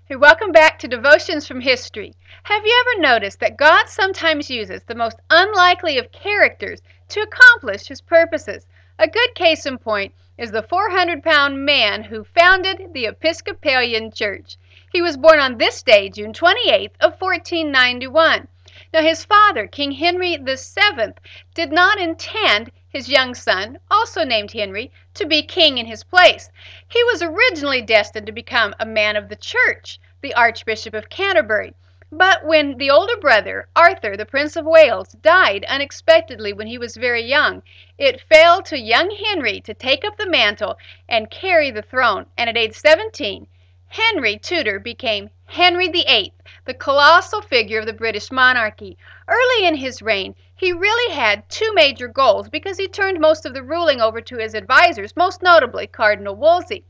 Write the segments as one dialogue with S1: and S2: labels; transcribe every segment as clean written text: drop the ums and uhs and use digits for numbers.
S1: Hey, welcome back to Devotions from History. Have you ever noticed that God sometimes uses the most unlikely of characters to accomplish his purposes? A good case in point is the 400-pound man who founded the Episcopalian Church. He was born on this day, June 28th of 1491. Now his father, King Henry VII, did not intend his young son, also named Henry, to be king in his place. He was originally destined to become a man of the church, the Archbishop of Canterbury. But when the older brother, Arthur, the Prince of Wales, died unexpectedly when he was very young, it fell to young Henry to take up the mantle and carry the throne. And at age 17, Henry Tudor became Henry VIII, the colossal figure of the British monarchy. Early in his reign, he really had two major goals because he turned most of the ruling over to his advisors, most notably Cardinal Wolsey.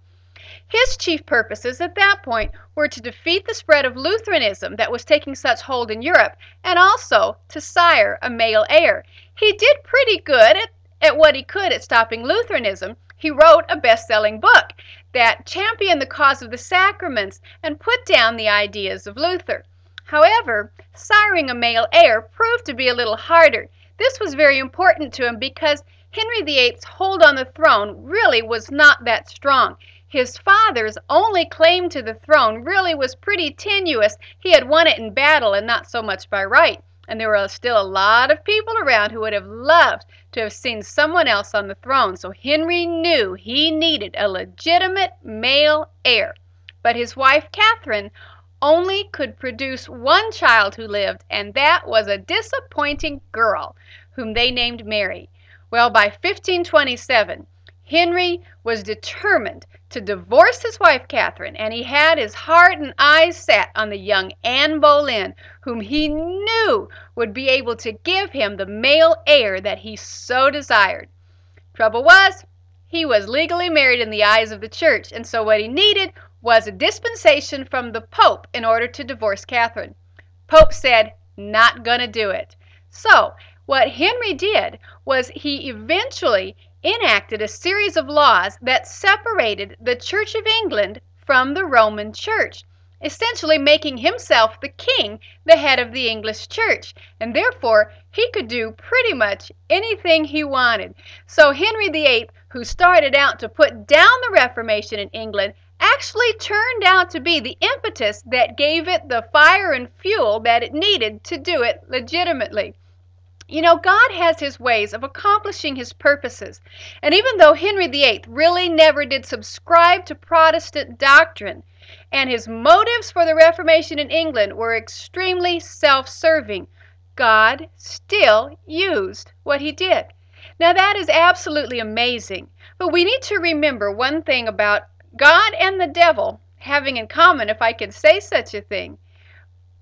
S1: His chief purposes at that point were to defeat the spread of Lutheranism that was taking such hold in Europe, and also to sire a male heir. He did pretty good at what he could at stopping Lutheranism. He wrote a best-selling book that championed the cause of the sacraments and put down the ideas of Luther. However, siring a male heir proved to be a little harder. This was very important to him because Henry VIII's hold on the throne really was not that strong. His father's only claim to the throne really was pretty tenuous. He had won it in battle and not so much by right. And there were still a lot of people around who would have loved to have seen someone else on the throne. So Henry knew he needed a legitimate male heir. But his wife, Catherine, only could produce one child who lived, and that was a disappointing girl whom they named Mary. Well, by 1527, Henry was determined to divorce his wife Catherine, and he had his heart and eyes set on the young Anne Boleyn, whom he knew would be able to give him the male heir that he so desired. Trouble was, he was legally married in the eyes of the church, and so what he needed was a dispensation from the Pope in order to divorce Catherine. Pope said, not gonna do it. So what Henry did was he eventually enacted a series of laws that separated the Church of England from the Roman Church, essentially making himself the king, the head of the English Church, and therefore he could do pretty much anything he wanted. So Henry VIII, who started out to put down the Reformation in England, actually turned out to be the impetus that gave it the fire and fuel that it needed to do it legitimately. You know, God has his ways of accomplishing his purposes. And even though Henry VIII really never did subscribe to Protestant doctrine, and his motives for the Reformation in England were extremely self-serving, God still used what he did. Now that is absolutely amazing. But we need to remember one thing about God and the devil having in common, if I can say such a thing.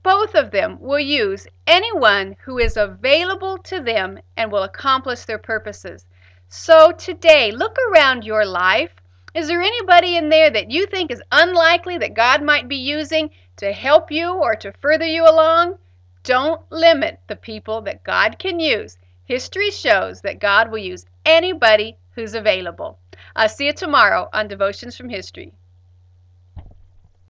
S1: Both of them will use anyone who is available to them and will accomplish their purposes. So today, look around your life. Is there anybody in there that you think is unlikely that God might be using to help you or to further you along? Don't limit the people that God can use. History shows that God will use anybody who's available. I'll see you tomorrow on Devotions from History.